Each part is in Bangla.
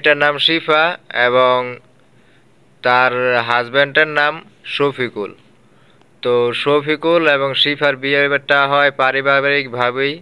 এটার নাম শিফা এবং তার হাজব্যান্ডের নাম শফিকুল। তো শফিকুল এবং শিফার বিয়েটা হয় পারিবারিকভাবেই।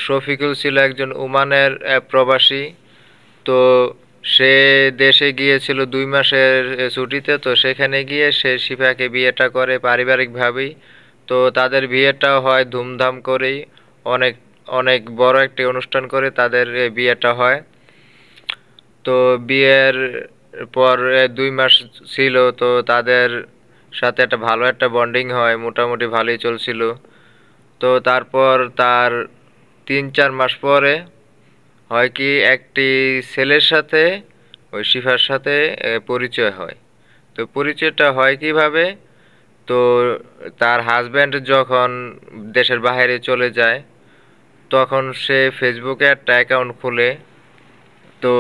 শফিকুল ছিল একজন ওমানের প্রবাসী। তো সে দেশে গিয়েছিল 2 মাসের ছুটিতে। তো সেখানে গিয়ে সে শিফাকে বিয়েটা করে পারিবারিকভাবেই। তো তাদের বিয়েটাও হয় ধুমধাম করেই, অনেক অনেক বড় একটি অনুষ্ঠান করে তাদের বিয়েটা হয়। তো বিয়ের পর 2 মাস ছিল, তো তাদের সাথে একটা ভালো একটা বন্ডিং হয়, মোটামুটি ভালোই চলছিল। তো তারপর তার 3-4 মাস পরে হয় কি, একটি ছেলের সাথে ওই শিফার সাথে পরিচয় হয়। তো পরিচয়টা হয় কিভাবে, তো তার হাজব্যান্ড যখন দেশের বাইরে চলে যায় তখন সে ফেসবুকে একটা অ্যাকাউন্ট খুলে। তো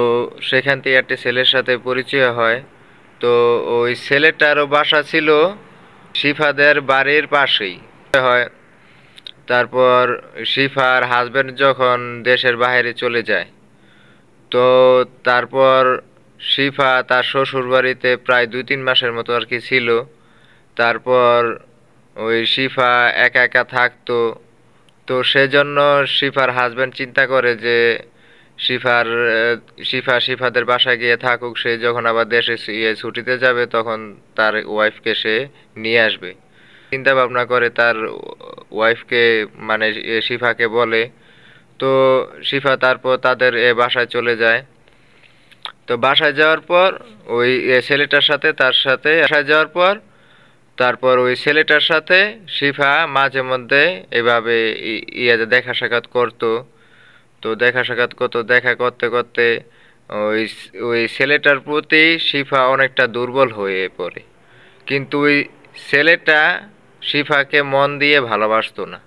সেখান থেকে একটা ছেলের সাথে পরিচয় হয়। তো ওই ছেলেটারও বাসা ছিল শিফাদের বাড়ির পাশেই হয়। তারপর শিফার হাজবেন্ড যখন দেশের বাইরে চলে যায়, তো তারপর শিফা তার শ্বশুর বাড়িতে প্রায় 2-3 মাসের মতো আর কি ছিল। তারপর ওই শিফা একা একা থাকতো। তো সেজন্য শিফার হাজবেন্ড চিন্তা করে যে শিফার শিফাদের বাসায় গিয়ে থাকুক, সে যখন আবার দেশে ছুটিতে যাবে তখন তার ওয়াইফকে সে নিয়ে আসবে। চিন্তা ভাবনা করে তার ওয়াইফকে, মানে শিফাকে বলে। তো শিফা তারপর তাদের বাসায় চলে যায়। তো বাসায় যাওয়ার পর ওই ছেলেটার সাথে তার সাথে বাসায় যাওয়ার পর তারপর ওই ছেলেটার সাথে শিফা মাঝে মধ্যে এভাবে ইয়েতে দেখা সাক্ষাৎ করতো। তো দেখা সাক্ষাৎ করতো, দেখা করতে করতে ওই ওই ছেলেটার প্রতি শিফা অনেকটা দুর্বল হয়ে পড়ে। কিন্তু ওই ছেলেটা শিফাকে মন দিয়ে ভালোবাসতো না।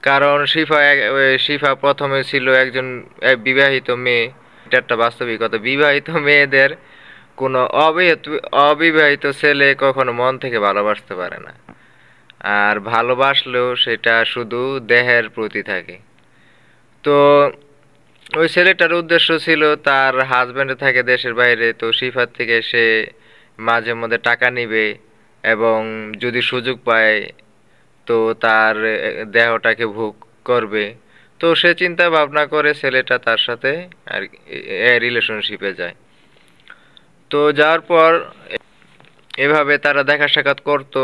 কারণ শিফা প্রথমে ছিল একজন বিবাহিত মেয়ে। এটা একটা বাস্তবিকতা, বিবাহিত মেয়েদের কোনো অবিবাহিত ছেলে কখনো মন থেকে ভালোবাসতে পারে না। আর ভালোবাসলেও সেটা শুধু দেহের প্রতি থাকে। তো ওই ছেলেটার উদ্দেশ্য ছিল, তার হাজবেন্ড থাকে দেশের বাইরে, তো শিফার থেকে সে মাঝে মধ্যে টাকা নিবে এবং যদি সুযোগ পায় তো তার দেহটাকে ভোগ করবে। তো সে চিন্তা ভাবনা করে ছেলেটা তার সাথে আর রিলেশনশিপে যায়। তো যাওয়ার পর এভাবে তারা দেখা সাক্ষাৎ করতো।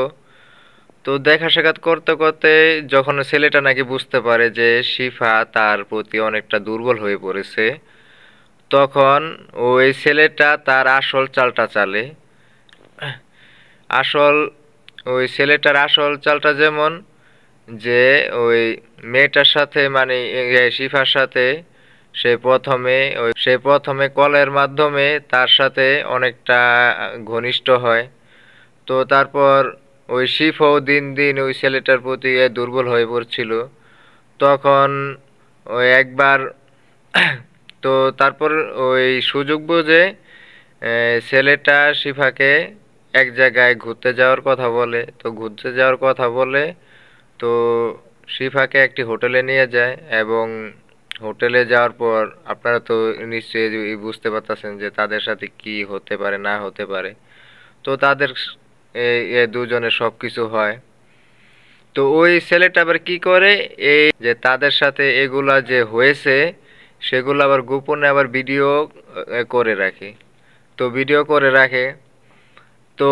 তো দেখা সাক্ষাৎ করতে করতে যখন ছেলেটা নাকি বুঝতে পারে যে শিফা তার প্রতি অনেকটা দুর্বল হয়ে পড়েছে, তখন ওই ছেলেটা তার আসল চালটা চালে। আসল ওই ছেলেটার আসল চালটা যেমন, যে ওই মেয়েটার সাথে, মানে শিফার সাথে সে প্রথমে কলের মাধ্যমে তার সাথে অনেকটা ঘনিষ্ঠ হয়। তো তারপর ওই শিফও দিন দিন ওই ছেলেটার প্রতি দুর্বল হয়ে পড়ছিল। তখন ওই একবার তো তারপর ওই সুযোগ বুঝে ছেলেটা শিফাকে এক জায়গায় ঘুরতে যাওয়ার কথা বলে। তো ঘুরতে যাওয়ার কথা বলে, তো শিফাকে একটি হোটেলে নিয়ে যায় এবং হোটেলে যাওয়ার পর আপনারা তো নিশ্চয়ই বুঝতে পারতেছেন যে তাদের সাথে কি হতে পারে না হতে পারে। তো তাদের দুজনের সব কিছু হয়। তো ওই ছেলেটা আবার কি করে, এই যে তাদের সাথে এগুলা যে হয়েছে সেগুলো আবার গোপনে আবার ভিডিও করে রাখে। তো ভিডিও করে রাখে। তো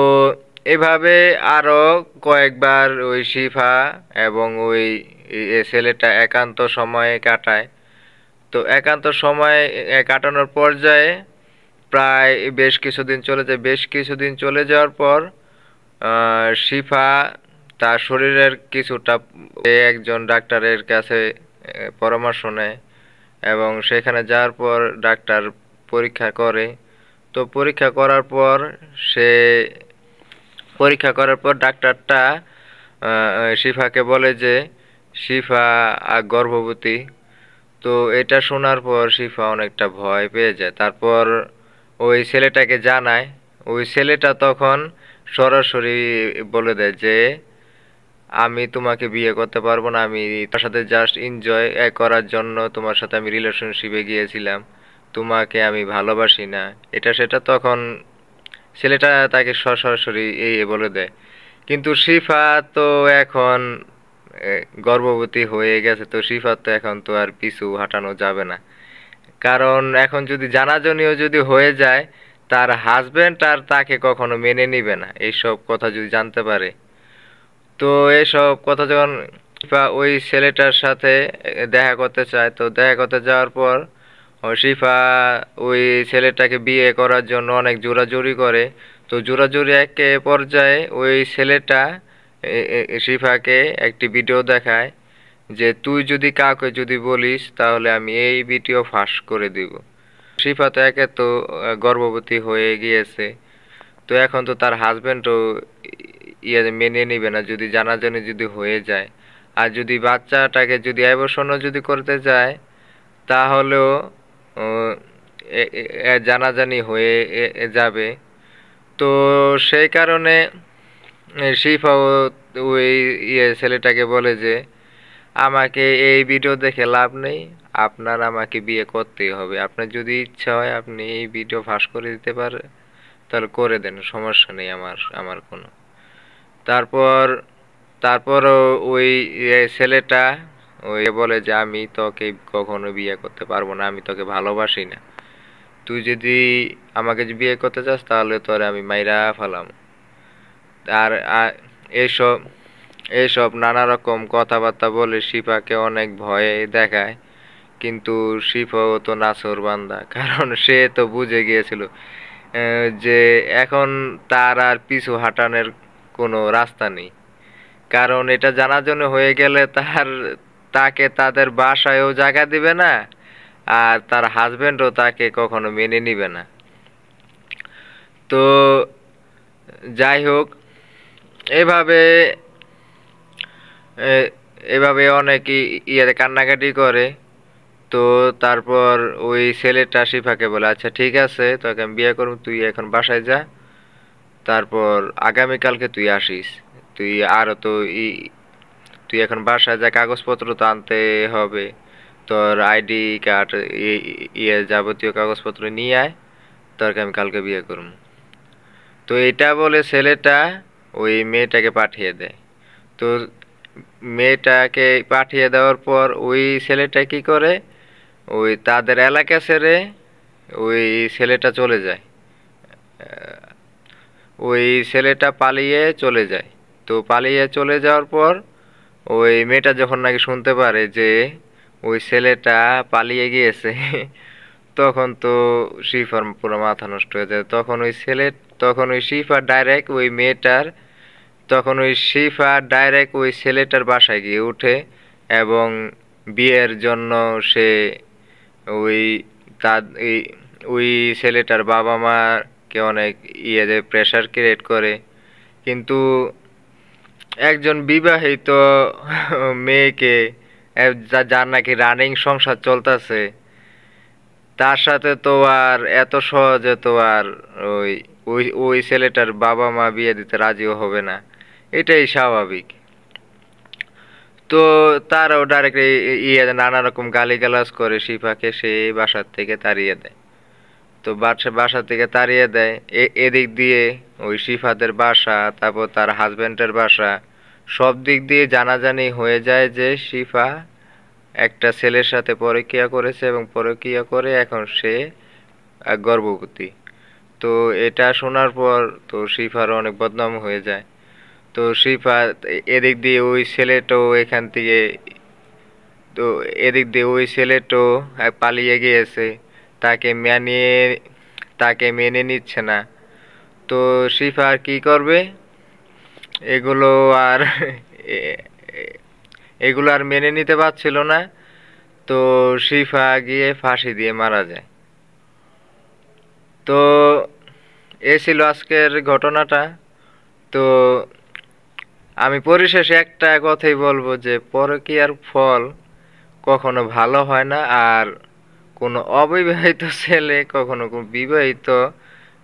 এভাবে আরো কয়েকবার ওই শিফা এবং ওই ছেলেটা একান্ত সময় কাটায়। তো একান্ত সময় কাটানোর পর্যায়ে প্রায় বেশ কিছুদিন চলে যাওয়ার পর শিফা তার শরীরের কিছুটা একজন ডাক্তারের কাছে পরামর্শ নেয় এবং সেখানে যাওয়ার পর ডাক্তার পরীক্ষা করে। তো সে পরীক্ষা করার পর ডাক্তারটা শিফাকে বলে যে শিফা গর্ভবতী। তো এটা শোনার পর শিফা অনেকটা ভয় পেয়ে যায়। তারপর ওই ছেলেটাকে জানায়। ওই ছেলেটা তখন সরাসরি বলে দেয় যে আমি তোমাকে বিয়ে করতে পারবো না, আমি তোমার সাথে জাস্ট এনজয় করার জন্য তোমার সাথে আমি রিলেশনশিপে গিয়েছিলাম। তোমাকে আমি ভালোবাসি না, এটা সেটা, তখন ছেলেটা তাকে সরাসরি এই বলে দেয়। কিন্তু শিফা তো এখন গর্ভবতী হয়ে গেছে, তো শিফা তো এখন তো আর পিছু হাঁটানো যাবে না। কারণ এখন যদি জানাজানিও যদি হয়ে যায়, তার হাজবেন্ড আর তাকে কখনো মেনে নিবে না এইসব কথা যদি জানতে পারে। তো এইসব কথা যখন শিফা ওই ছেলেটার সাথে দেখা করতে চায়, তো দেখা করতে যাওয়ার পর শিফা ওই ছেলেটাকে বিয়ে করার জন্য অনেক জোরাজুরি করে। তো জোরাজুরি এক পর্যায়ে ওই ছেলেটা শিফাকে একটি ভিডিও দেখায় যে তুই যদি কাউকে যদি বলিস তাহলে আমি এই ভিডিও ফাঁস করে দিব। শিফা তো একে তো গর্ভবতী হয়ে গিয়েছে, তো এখন তো তার হাজবেন্ডও ইয়ে মেনে নিবে না যদি জানাজানি যদি হয়ে যায়। আর যদি বাচ্চাটাকে যদি অ্যাবর্শনও যদি করতে যায়, তাহলেও আহ, জানাজানি হয়ে যাবে। তো সেই কারণে শিফাও ওই ছেলেটাকে বলে যে আমাকে এই ভিডিও দেখে লাভ নেই, আপনার আমাকে বিয়ে করতেই হবে। আপনার যদি ইচ্ছা হয় আপনি এই ভিডিও ফাঁস করে দিতে পারে, তাহলে করে দেন, সমস্যা নেই আমার আমার কোনো। তারপর তারপরও ওই ছেলেটা ওই বলে যে আমি তোকে কখনো বিয়ে করতে পারবো না, আমি তোকে ভালোবাসি না। তুই যদি আমাকে যে বিয়ে করতে চাস তাহলে তোরে আমি মাইরা ফেলাম। আর এইসব এইসব নানা রকম কথাবার্তা বলে শিফাকে অনেক ভয়ে দেখায়। কিন্তু শিফাও তো নাছোড় বান্দা, কারণ সে তো বুঝে গিয়েছিল যে এখন তার আর পিছু হাঁটানোর কোনো রাস্তা নেই। কারণ এটা জানার জন্য হয়ে গেলে তাকে তাদের বাসায়ও জায়গা দিবে না, আর তার হাজবেন্ডও তাকে কখনো মেনে নিবে না। তো যাই হোক, এভাবে এ- এভাবে অনেকে ইয়ে কান্নাকাটি করে। তো তারপর ওই ছেলেটা শিফাকে বলে আচ্ছা ঠিক আছে, তোকে আমি বিয়ে করবো, তুই এখন বাসায় যা, তারপর আগামীকালকে তুই আসিস। তুই আরো তো তুই এখন বাসায় যা, কাগজপত্র তো আনতে হবে, তোর আইডি কার্ড, ইয়ে যাবতীয় কাগজপত্র নিয়ে আয়, তোরকে আমি কালকে বিয়ে করবো। তো এটা বলে ছেলেটা ওই মেয়েটাকে পাঠিয়ে দেয়। তো মেয়েটাকে পাঠিয়ে দেওয়ার পর ওই ছেলেটা কি করে, ওই তাদের এলাকা ছেড়ে ওই ছেলেটা চলে যায়। ওই ছেলেটা পালিয়ে চলে যায়। তো পালিয়ে চলে যাওয়ার পর ওই মেয়েটা যখন নাকি শুনতে পারে যে ওই ছেলেটা পালিয়ে গিয়েছে, তখন তো শিফার পুরো মাথা নষ্ট হয়ে যায়। তখন ওই শিফা ডাইরেক্ট ওই মেয়েটার তখন ওই শিফা ডাইরেক্ট ওই ছেলেটার বাসায় গিয়ে উঠে, এবং বিয়ের জন্য সে ওই তার ওই ছেলেটার বাবা মাকে অনেক প্রেশার ক্রিয়েট করে। কিন্তু একজন বিবাহিত মেয়েকে যার নাকি রানিং সংসার চলতেছে, তার সাথে তো আর এত সহজে তো আর ওই ওই ওই ছেলেটার বাবা মা বিয়ে দিতে রাজিও হবে না, এটাই স্বাভাবিক। তো তারাও ডাইরেক্ট নানা রকম গালিগালাজ করে শিফাকে, সে বাসার থেকে তাড়িয়ে দেয়। তো বাসা থেকে তাড়িয়ে দেয়, এদিক দিয়ে ওই শিফাদের বাসা, তারপর তার হাজবেন্ডের বাসা, সব দিক দিয়ে জানাজানি হয়ে যায় যে শিফা একটা ছেলের সাথে পরকীয়া করেছে, এবং পরকীয়া করে এখন সে গর্ভবতী। তো এটা শোনার পর তো শিফার অনেক বদনাম হয়ে যায়। তো শিফা এদিক দিয়ে ওই ছেলেটাও এখান থেকে, তো এদিক দিয়ে ওই ছেলেটাও পালিয়ে গিয়েছে, তাকে মানিয়ে তাকে মেনে নিচ্ছে না। তো শিফা আর কি করবে, এগুলো আর এ- এ- এগুলো আর মেনে নিতে পারছিল না। তো শিফা গিয়ে ফাঁসি দিয়ে মারা যায়। তো এ ছিল আজকের ঘটনাটা। তো আমি পরিশেষে একটা কথাই বলবো যে পরকীয়ার ফল কখনো ভালো হয় না। আর কোনো অবিবাহিত ছেলে কখনো কোনো বিবাহিত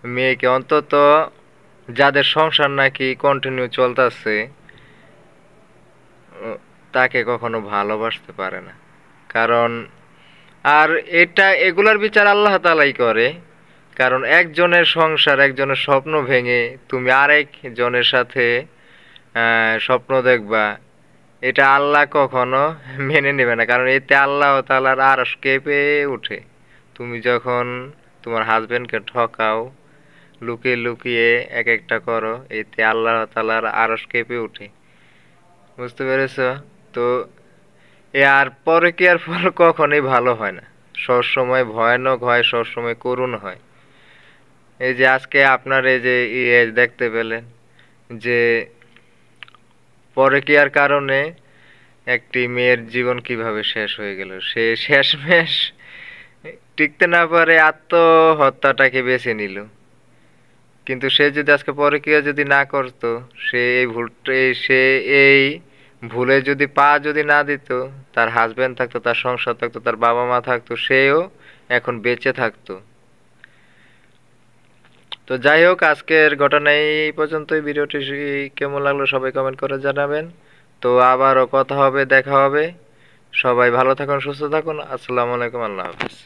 মেয়েকে, অন্তত যাদের সংসার নাকি কন্টিনিউ চলতেছে, তাকে কখনো ভালোবাসতে পারে না। কারণ আর এগুলার বিচার আল্লাহ তাআলাই করে। কারণ একজনের সংসার, একজনের স্বপ্ন ভেঙে তুমি আরেক জনের সাথে স্বপ্ন দেখবা, এটা আল্লাহ কখনো মেনে নেবে না। কারণ এতে আল্লাহ তাআলার আরশ কেঁপে উঠে। তুমি যখন তোমার হাজবেন্ডকে ঠকাও, লুকিয়ে লুকিয়ে এক একটা করো, এতে আল্লাহ তাআলার আরশ কেঁপে উঠে। বুঝতে পেরেছো? তো আর পরে কি আর ফল কখনোই ভালো হয় না, সবসময় ভয়ানক হয়, সবসময় করুণ হয়। এই যে আজকে আপনার এই যে দেখতে পেলেন যে পরকীয়ার কারণে একটি মেয়ের জীবন কিভাবে শেষ হয়ে গেল। সে শেষমেশ টিকতে না পারে আত্মহত্যাটাকে বেছে নিল। কিন্তু সে যদি আজকে পরকীয়া যদি না করতো, সে এই ভুলটা সে এই ভুলে যদি পা যদি না দিত, তার হাজবেন্ড থাকতো, তার সংসার থাকতো, তার বাবা মা থাকতো, সেও এখন বেঁচে থাকতো। তো যাই হোক, আজকের ঘটনা এই পর্যন্তই। ভিডিওটি কেমন লাগলো সবাই কমেন্ট করে জানাবেন। তো আবারও কথা হবে, দেখা হবে। সবাই ভালো থাকুন, সুস্থ থাকুন। আসসালামু আলাইকুম, আল্লাহ হাফেজ।